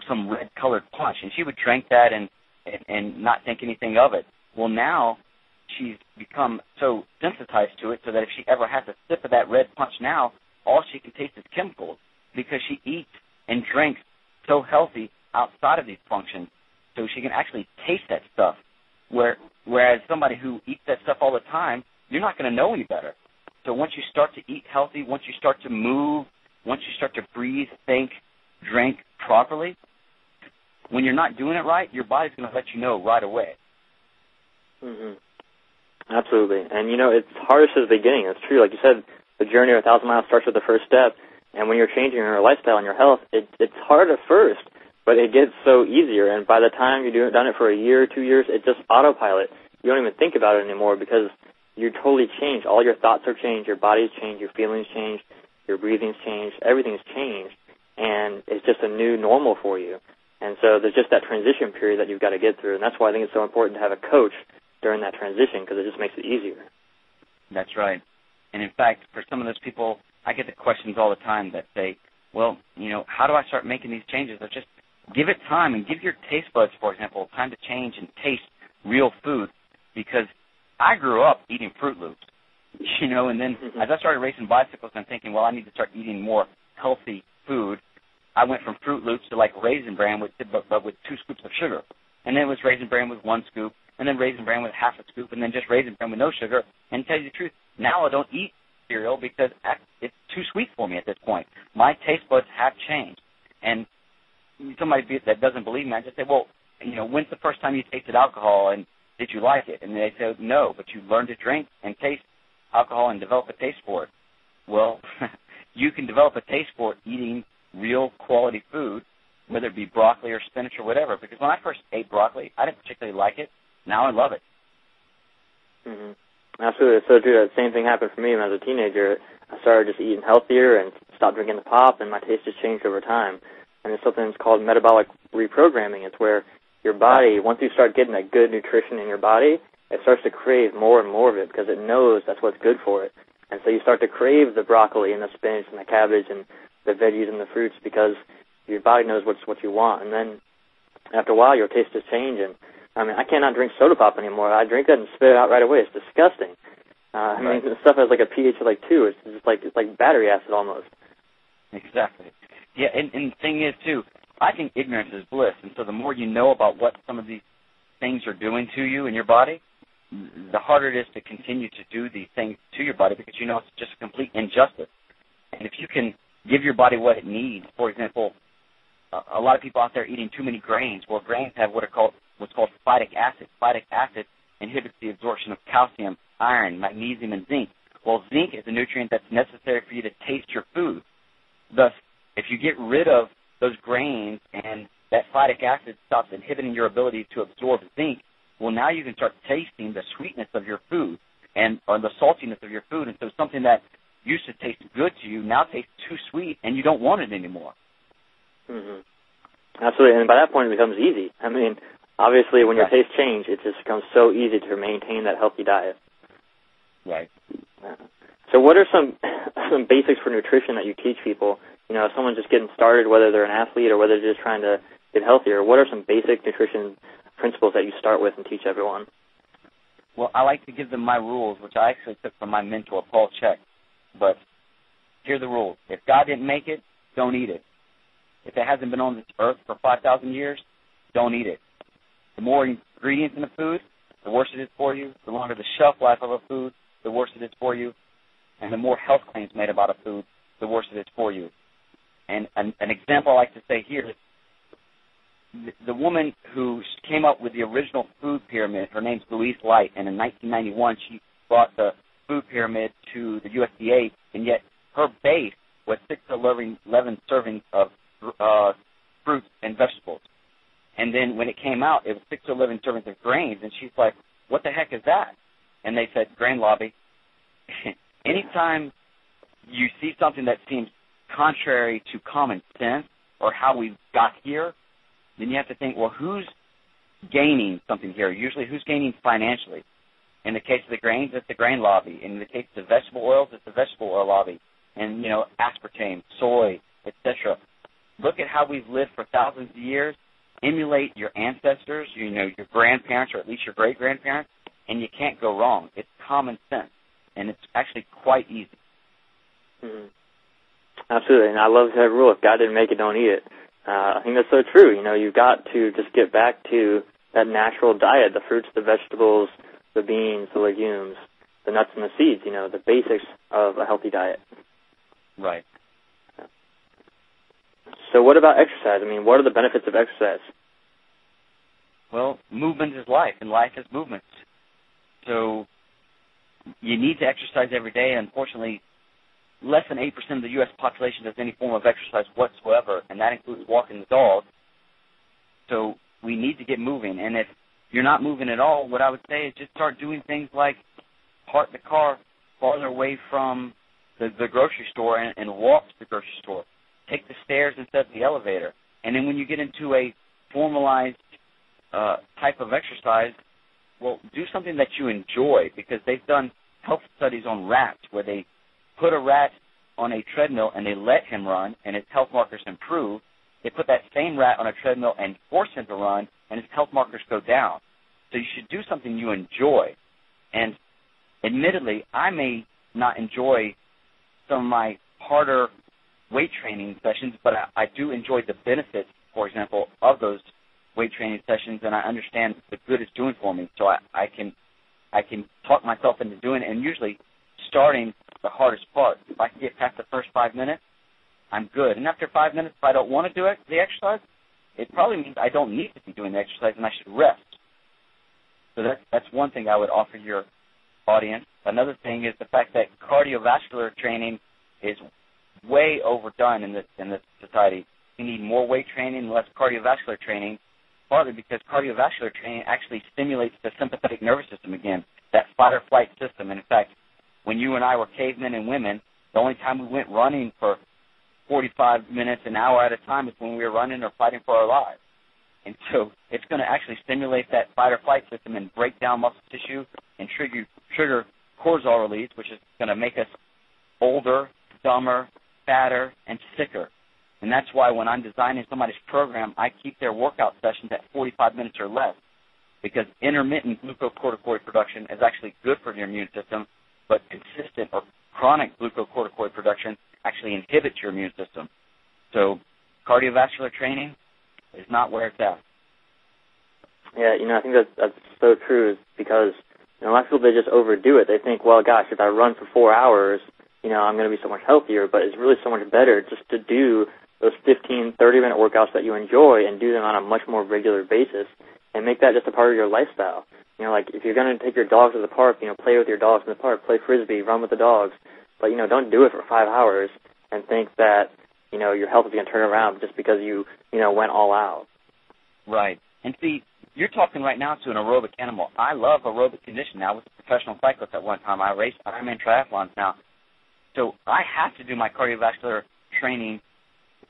some red-colored punch, and she would drink that and not think anything of it. Well, now she's become so sensitized to it so that if she ever has a sip of that red punch now, all she can taste is chemicals, because she eats and drinks so healthy outside of these functions, so she can actually taste that stuff. Whereas somebody who eats that stuff all the time, you're not going to know any better. So once you start to eat healthy, once you start to move, once you start to breathe, think, drink properly, when you're not doing it right, your body's going to let you know right away. Mm-hmm. Absolutely. And, it's hardest at the beginning. It's true. Like you said, the journey of 1,000 miles starts with the first step. And when you're changing your lifestyle and your health, it's hard at first, but it gets so easier. And by the time you've done it for a year, 2 years, it's just autopilot. You don't even think about it anymore, because you're totally changed. All your thoughts are changed. Your body's changed. Your feelings changed. Your breathing's changed. Everything's changed. And it's just a new normal for you. And so there's just that transition period that you've got to get through. And that's why I think it's so important to have a coach during that transition, because it just makes it easier. That's right. And in fact, for some of those people, I get the questions all the time that say, well, how do I start making these changes? Or just give it time, and give your taste buds, for example, time to change and taste real food. Because I grew up eating Fruit Loops, and then as I started racing bicycles, I'm thinking, well, I need to start eating more healthy food. I went from Fruit Loops to like Raisin Bran but with 2 scoops of sugar. And then it was Raisin Bran with 1 scoop, and then Raisin Bran with half a scoop, and then just Raisin Bran with no sugar. And to tell you the truth, now I don't eat cereal because it's too sweet for me at this point. My taste buds have changed. And somebody that doesn't believe me, I just say, well, when's the first time you tasted alcohol, and did you like it? And they say, no, but you learned to drink and taste alcohol and develop a taste for it. Well, you can develop a taste for it eating real quality food, whether it be broccoli or spinach or whatever. Because when I first ate broccoli, I didn't particularly like it. Now I love it. Mm-hmm. Absolutely. It's so true. The same thing happened for me when I was a teenager. I started just eating healthier and stopped drinking the pop, and my taste just changed over time. And it's something that's called metabolic reprogramming. It's where your body, once you start getting that good nutrition in your body, it starts to crave more and more of it, because it knows that's what's good for it. And so you start to crave the broccoli and the spinach and the cabbage and the veggies and the fruits, because your body knows what you want. And then after a while, your taste is changing. I cannot drink soda pop anymore. I drink that and spit it out right away. It's disgusting. The stuff has like a pH of like 2. It's like battery acid almost. Exactly. Yeah, and the thing is, too, I think ignorance is bliss. And so the more you know about what some of these things are doing to you and your body, the harder it is to continue to do these things to your body, because it's just a complete injustice. And if you can give your body what it needs, for example, a lot of people out there eating too many grains. Well, grains have what's called phytic acid. Phytic acid inhibits the absorption of calcium, iron, magnesium, and zinc. Well, zinc is a nutrient that's necessary for you to taste your food. Thus, if you get rid of those grains and that phytic acid stops inhibiting your ability to absorb zinc, well, now you can start tasting the sweetness of your food or the saltiness of your food. And so something that used to taste good to you now tastes too sweet, and you don't want it anymore. Mm-hmm. Absolutely, and by that point it becomes easy. Obviously, when your taste change, it just becomes so easy to maintain that healthy diet. Right. So what are some basics for nutrition that you teach people if someone's just getting started, whether they're an athlete or whether they're just trying to get healthier, what are some basic nutrition principles that you start with and teach everyone? Well, I like to give them my rules, which I actually took from my mentor, Paul Chek. But here are the rules. If God didn't make it, don't eat it. If it hasn't been on this earth for 5,000 years, don't eat it. The more ingredients in the food, the worse it is for you. The longer the shelf life of a food, the worse it is for you. And the more health claims made about a food, the worse it is for you. And an example I like to say here is the woman who came up with the original food pyramid, her name's Louise Light, and in 1991 she brought the food pyramid to the USDA, and yet her base was 6 to 11 servings of fruits and vegetables. And then when it came out, it was 6 to 11 servings of grains, and she's like, what the heck is that? And they said, grain lobby. Anytime you see something that seems contrary to common sense or how we got here, then you have to think, well, who's gaining something here? Usually who's gaining financially? In the case of the grains, it's the grain lobby. In the case of the vegetable oils, it's the vegetable oil lobby. And, aspartame, soy, etc. Look at how we've lived for thousands of years. Emulate your ancestors, your grandparents, or at least your great-grandparents, and you can't go wrong. It's common sense, and it's actually quite easy. Mm-hmm. Absolutely, and I love that rule. If God didn't make it, don't eat it. I think that's so true. You've got to just get back to that natural diet, the fruits, the vegetables, the beans, the legumes, the nuts and the seeds, the basics of a healthy diet. Right. So what about exercise? What are the benefits of exercise? Well, movement is life, and life is movement. So you need to exercise every day. Unfortunately, less than 8% of the U.S. population does any form of exercise whatsoever, and that includes walking the dog. So we need to get moving. And if you're not moving at all, what I would say is just start doing things like park the car farther away from the grocery store and walk to the grocery store. Take the stairs instead of the elevator. And then when you get into a formalized type of exercise, well, do something that you enjoy, because they've done health studies on rats where they put a rat on a treadmill and they let him run and his health markers improve. They put that same rat on a treadmill and force him to run and his health markers go down. So you should do something you enjoy. And admittedly, I may not enjoy some of my harder weight training sessions, but I do enjoy the benefits, for example, of those weight training sessions, and I understand the good it's doing for me. So I can talk myself into doing it, and usually starting the hardest part. If I can get past the first 5 minutes, I'm good. And after 5 minutes, if I don't want to do the exercise, it probably means I don't need to be doing the exercise and I should rest. So that's one thing I would offer your audience. Another thing is the fact that cardiovascular training is way overdone in this society. You need more weight training and less cardiovascular training, partly because cardiovascular training actually stimulates the sympathetic nervous system again, that fight-or-flight system. And in fact, when you and I were cavemen and women, the only time we went running for 45 minutes, an hour at a time is when we were running or fighting for our lives. And so it's going to actually stimulate that fight-or-flight system and break down muscle tissue and trigger cortisol release, which is going to make us older, dumber, fatter, and sicker. And that's why when I'm designing somebody's program, I keep their workout sessions at 45 minutes or less, because intermittent glucocorticoid production is actually good for your immune system, but consistent or chronic glucocorticoid production actually inhibits your immune system. So cardiovascular training is not where it's at. Yeah, I think that's so true, because a lot of people, they just overdo it. They think, well, gosh, if I run for 4 hours, I'm going to be so much healthier, but it's really so much better just to do those 15, 30-minute workouts that you enjoy and do them on a much more regular basis and make that just a part of your lifestyle. Like if you're going to take your dogs to the park, play with your dogs in the park, play Frisbee, run with the dogs, but, don't do it for 5 hours and think that, your health is going to turn around just because you went all out. Right. And see, you're talking right now to an aerobic animal. I love aerobic conditioning. I was a professional cyclist at one time. I raced Ironman triathlons now. So I have to do my cardiovascular training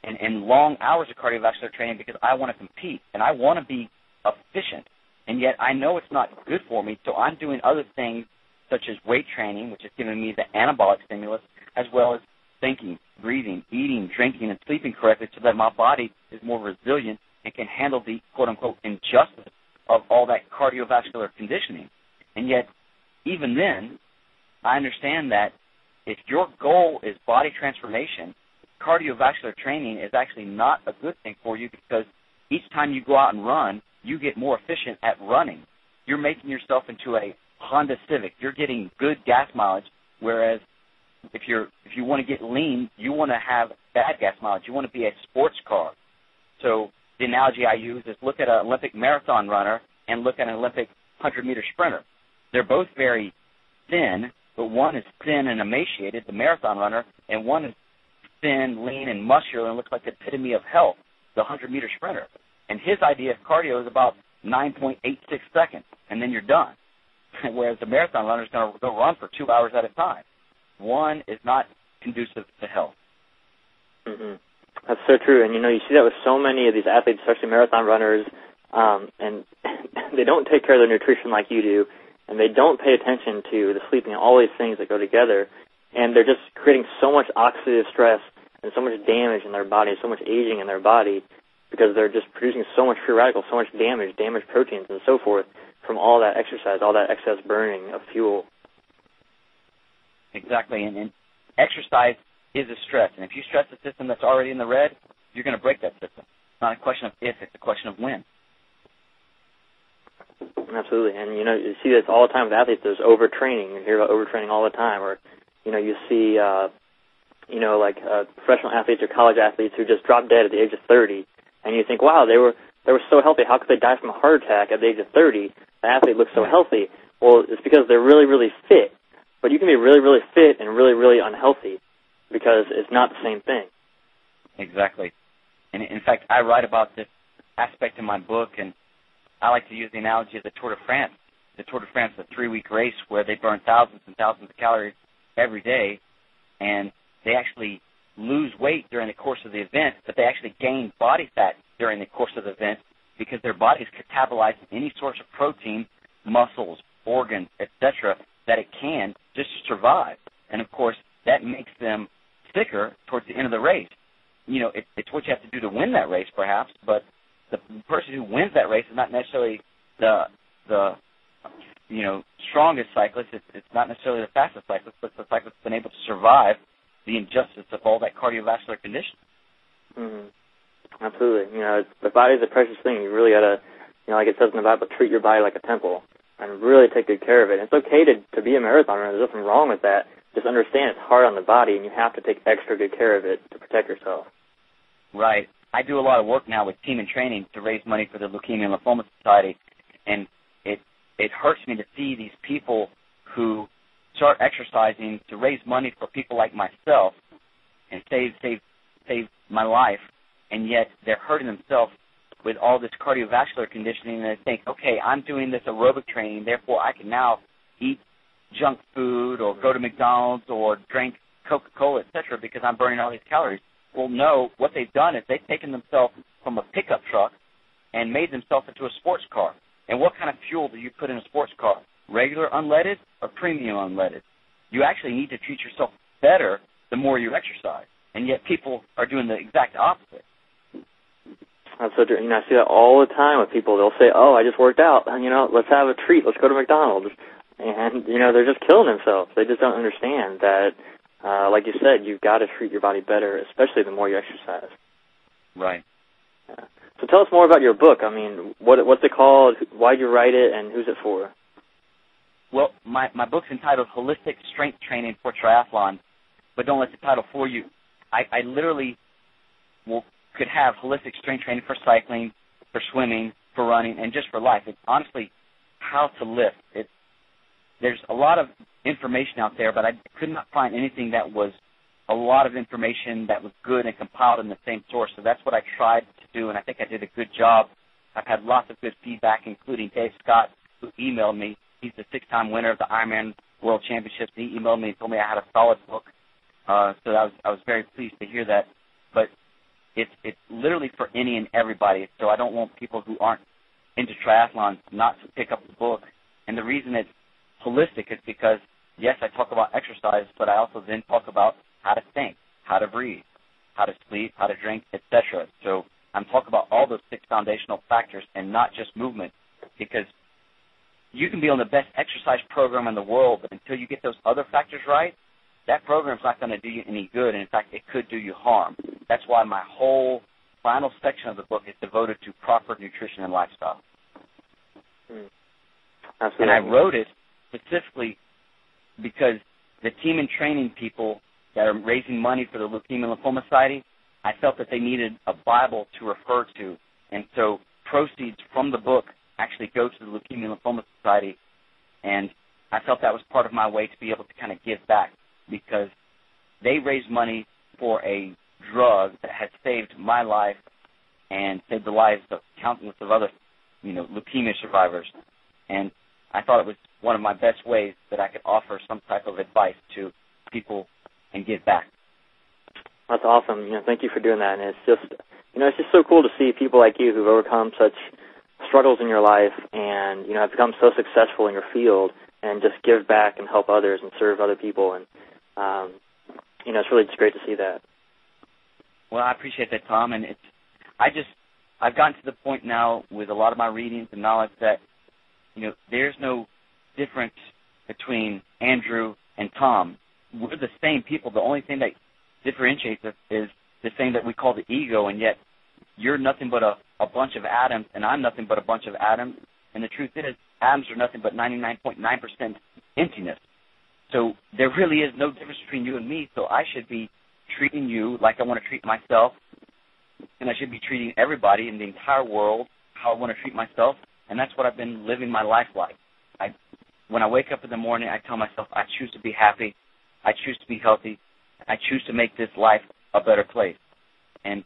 and long hours of cardiovascular training because I want to compete and I want to be efficient. And yet I know it's not good for me, so I'm doing other things such as weight training, which is giving me the anabolic stimulus, as well as thinking, breathing, eating, drinking, and sleeping correctly so that my body is more resilient and can handle the quote-unquote injustice of all that cardiovascular conditioning. And yet, even then, I understand that if your goal is body transformation, cardiovascular training is actually not a good thing for you, because each time you go out and run, you get more efficient at running. You're making yourself into a Honda Civic. You're getting good gas mileage, whereas if you want to get lean, you want to have bad gas mileage. You want to be a sports car. So the analogy I use is look at an Olympic marathon runner and look at an Olympic 100-meter sprinter. They're both very thin, but one is thin and emaciated, the marathon runner, and one is thin, lean, and muscular and looks like the epitome of health, the 100-meter sprinter. And his idea of cardio is about 9.86 seconds, and then you're done. Whereas the marathon runner is going to go run for 2 hours at a time. One is not conducive to health. Mm-hmm. That's so true. And, you see that with so many of these athletes, especially marathon runners, and they don't take care of their nutrition like you do, and they don't pay attention to the sleeping and all these things that go together, and they're just creating so much oxidative stress and so much damage in their body, so much aging in their body, because they're just producing so much free radicals, so much damaged proteins and so forth from all that exercise, all that excess burning of fuel. Exactly, and exercise is a stress, and if you stress the system that's already in the red, you're going to break that system. It's not a question of if, it's a question of when. Absolutely, and you see this all the time with athletes. There's overtraining. You hear about overtraining all the time, or you see professional athletes or college athletes who just drop dead at the age of 30, and you think, wow, they were so healthy. How could they die from a heart attack at the age of 30? The athlete looks so healthy. Well, it's because they're really, really fit. But you can be really, really fit and really, really unhealthy because it's not the same thing. Exactly. And in fact, I write about this aspect in my book, and I like to use the analogy of the Tour de France. The Tour de France is a 3-week race where they burn thousands and thousands of calories every day, and they actually lose weight during the course of the event, but they actually gain body fat during the course of the event because their bodies catabolize any source of protein, muscles, organs, etc., that it can just to survive. And, of course, that makes them sicker towards the end of the race. It's what you have to do to win that race, perhaps, but the person who wins that race is not necessarily the strongest cyclist. It's not necessarily the fastest cyclist, but the cyclist that's been able to survive the injustice of all that cardiovascular condition. Mm-hmm. Absolutely. The body is a precious thing. You really got to, like it says in the Bible, treat your body like a temple and really take good care of it. And it's okay to be a marathon runner. There's nothing wrong with that. Just understand it's hard on the body, and you have to take extra good care of it to protect yourself. Right. I do a lot of work now with Team and Training to raise money for the Leukemia and Lymphoma Society, and it hurts me to see these people who start exercising to raise money for people like myself and save my life, and yet they're hurting themselves with all this cardiovascular conditioning, and they think, okay, I'm doing this aerobic training, therefore I can now eat junk food or go to McDonald's or drink Coca-Cola, etc., because I'm burning all these calories. Well, no, what they've done is they've taken themselves from a pickup truck and made themselves into a sports car. And what kind of fuel do you put in a sports car? Regular unleaded or premium unleaded? You actually need to treat yourself better the more you exercise. And yet people are doing the exact opposite. That's so true. I see that all the time with people. They'll say, oh, I just worked out. Let's have a treat. Let's go to McDonald's. And, they're just killing themselves. They just don't understand that, like you said, you've got to treat your body better, especially the more you exercise. Right. Yeah. So tell us more about your book. What's it called? Why'd you write it, and who's it for? Well, my book's entitled Holistic Strength Training for Triathlon, but don't let the title fool you. I literally could have holistic strength training for cycling, for swimming, for running, and just for life. It's honestly how to lift. There's a lot of information out there, but I could not find anything that was a lot of information that was good and compiled in the same source. So that's what I tried to do, and I think I did a good job. I've had lots of good feedback, including Dave Scott, who emailed me. He's the 6-time winner of the Ironman World Championships. He emailed me and told me I had a solid book. So I was very pleased to hear that. But it's literally for any and everybody. So I don't want people who aren't into triathlon not to pick up the book. And the reason it's holistic is because, yes, I talk about exercise, but I also then talk about how to think, foundational factors and not just movement, because you can be on the best exercise program in the world, but until you get those other factors right, that program's not going to do you any good, and in fact, it could do you harm. That's why my whole final section of the book is devoted to proper nutrition and lifestyle. Absolutely. And I wrote it specifically because the team and training people that are raising money for the Leukemia and Lymphoma Society, I felt that they needed a Bible to refer to. And so proceeds from the book actually go to the Leukemia and Lymphoma Society. And I felt that was part of my way to be able to kind of give back, because they raised money for a drug that has saved my life and saved the lives of countless of other, leukemia survivors. And I thought it was one of my best ways that I could offer some type of advice to people and give back. That's awesome. Thank you for doing that. And it's just so cool to see people like you who've overcome such struggles in your life and, have become so successful in your field and just give back and help others and serve other people. And, it's really just great to see that. Well, I appreciate that, Tom. And I've gotten to the point now with a lot of my readings and knowledge that, there's no difference between Andrew and Tom. We're the same people. The only thing that differentiates us is the thing that we call the ego, and yet you're nothing but a bunch of atoms, and I'm nothing but a bunch of atoms. And the truth is, atoms are nothing but 99.9% emptiness. So there really is no difference between you and me, so I should be treating you like I want to treat myself, and I should be treating everybody in the entire world how I want to treat myself, and that's what I've been living my life like. When I wake up in the morning, I tell myself I choose to be happy, I choose to be healthy, I choose to make this life a better place. And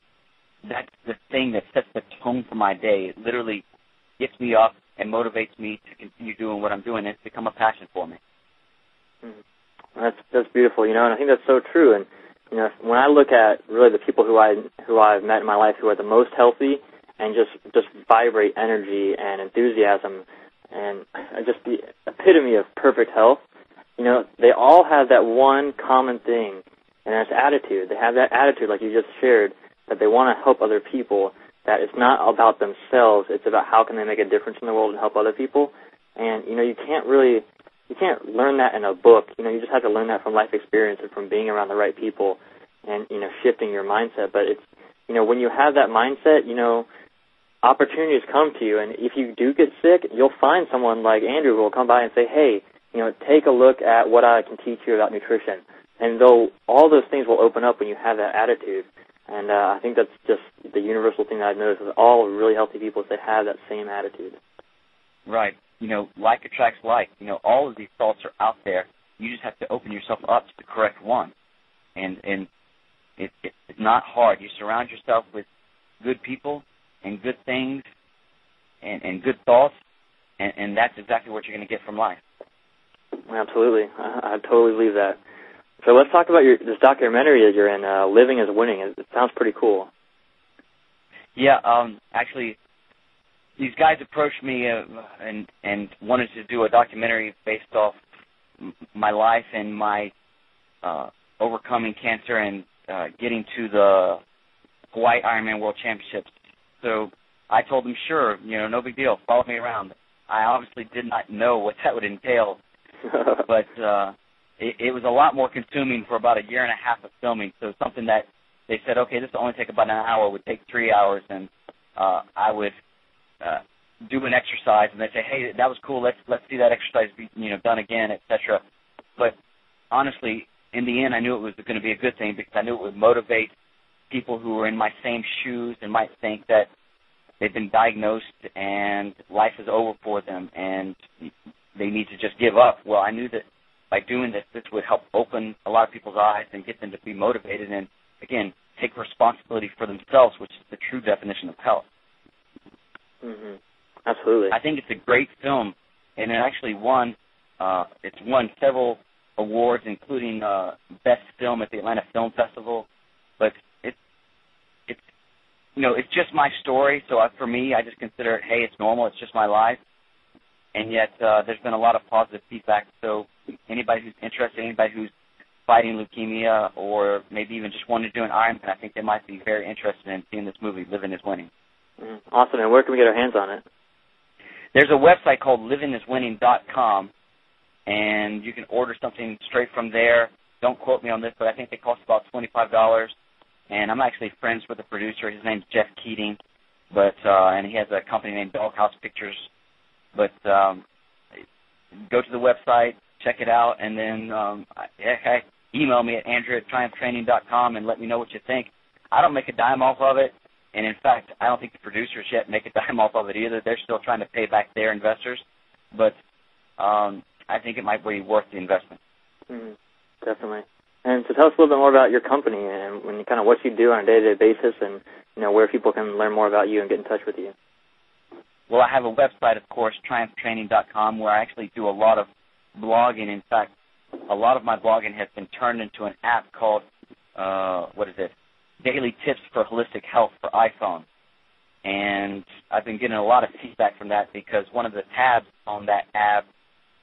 that's the thing that sets the tone for my day. It literally gets me up and motivates me to continue doing what I'm doing. It's become a passion for me. That's beautiful, and I think that's so true. And when I look at really the people who I've met in my life who are the most healthy and just vibrate energy and enthusiasm and just the epitome of perfect health, they all have that one common thing, and that's attitude. They have that attitude, like you just shared, that they want to help other people, that it's not about themselves, it's about how can they make a difference in the world and help other people. And, you can't learn that in a book. You just have to learn that from life experience and from being around the right people and, shifting your mindset. But it's, when you have that mindset, opportunities come to you. And if you do get sick, you'll find someone like Andrew who will come by and say, hey, take a look at what I can teach you about nutrition. And all those things will open up when you have that attitude. And I think that's just the universal thing that I've noticed with all really healthy people is they have that same attitude. Right. Like attracts like. All of these thoughts are out there. You just have to open yourself up to the correct one. And it's not hard. You surround yourself with good people and good things and good thoughts, and that's exactly what you're going to get from life. Absolutely. I totally believe that. So let's talk about this documentary that you're in, Living is Winning. It sounds pretty cool. Yeah, actually, these guys approached me and wanted to do a documentary based off my life and my overcoming cancer and getting to the Hawaii Ironman World Championships. So I told them, sure, no big deal, follow me around. I obviously did not know what that would entail, but it was a lot more consuming for about a year and a half of filming. So something that they said, okay, this will only take about an hour, would take 3 hours, and I would do an exercise, and they'd say, hey, that was cool, let's see that exercise be done again, etc. But honestly, in the end, I knew it was going to be a good thing because I knew it would motivate people who were in my same shoes and might think that they've been diagnosed and life is over for them and they need to just give up. Well, I knew that by doing this would help open a lot of people's eyes and get them to be motivated and, again, take responsibility for themselves, which is the true definition of health. Mm-hmm. Absolutely. I think it's a great film, and it actually won several awards, including Best Film at the Atlanta Film Festival. But it's just my story, so for me, I just consider it, hey, it's normal, it's just my life. And yet there's been a lot of positive feedback. So anybody who's interested, anybody who's fighting leukemia or maybe even just wanting to do an Ironman, I think they might be very interested in seeing this movie, Living is Winning. Awesome. And where can we get our hands on it? There's a website called livingiswinning.com, and you can order something straight from there. Don't quote me on this, but I think they cost about $25. And I'm actually friends with the producer. His name's Jeff Keating, and he has a company named Doghouse Pictures. But go to the website, check it out, and then email me at andrew@triumphtraining.com and let me know what you think. I don't make a dime off of it, and in fact, I don't think the producers yet make a dime off of it either. They're still trying to pay back their investors, but I think it might be worth the investment. Definitely. And so tell us a little bit more about your company and kind of what you do on a day-to-day basis, and where people can learn more about you and get in touch with you. Well, I have a website, of course, triumphtraining.com, where I actually do a lot of blogging. In fact, a lot of my blogging has been turned into an app called, Daily Tips for Holistic Health for iPhone. And I've been getting a lot of feedback from that because one of the tabs on that app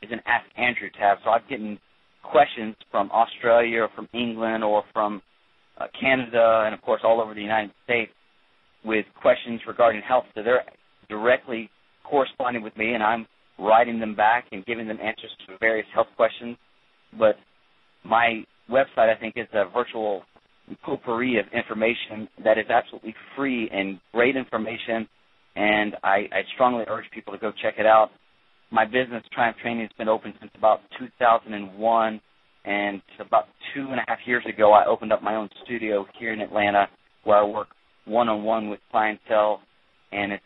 is an Ask Andrew tab. So I've gotten questions from Australia or from England or from Canada and, of course, all over the United States with questions regarding health. So they're directly corresponding with me, and I'm writing them back and giving them answers to various health questions. But my website, I think, is a virtual potpourri of information that is absolutely free and great information, and I strongly urge people to go check it out. My business, Triumph Training, has been open since about 2001, and about 2.5 years ago, I opened up my own studio here in Atlanta where I work one-on-one with clientele, and it's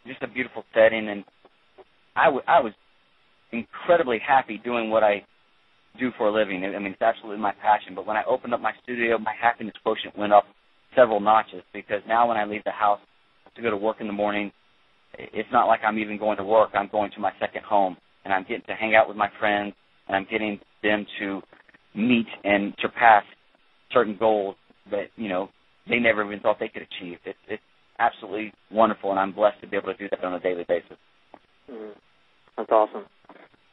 just a beautiful setting, and I was incredibly happy doing what I do for a living. I mean, it's absolutely my passion, but when I opened up my studio, my happiness quotient went up several notches because now when I leave the house to go to work in the morning, it's not like I'm even going to work. I'm going to my second home, and I'm getting to hang out with my friends, and I'm getting them to meet and surpass certain goals that, they never even thought they could achieve. It's absolutely wonderful, and I'm blessed to be able to do that on a daily basis. That's awesome.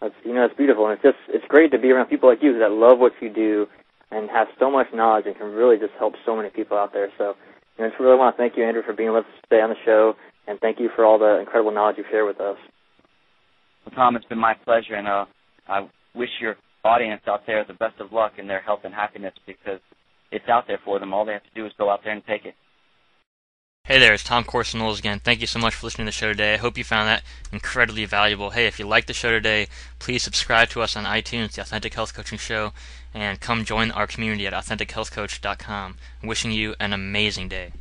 It's beautiful, and it's great to be around people like you that love what you do and have so much knowledge and can really just help so many people out there. So, I just really want to thank you, Andrew, for being with us today on the show, and thank you for all the incredible knowledge you've shared with us. Well, Tom, it's been my pleasure, and I wish your audience out there the best of luck in their health and happiness because it's out there for them. All they have to do is go out there and take it. Hey there, it's Tom Corson-Knowles again. Thank you so much for listening to the show today. I hope you found that incredibly valuable. Hey, if you liked the show today, please subscribe to us on iTunes, the Authentic Health Coaching Show, and come join our community at AuthenticHealthCoach.com. Wishing you an amazing day.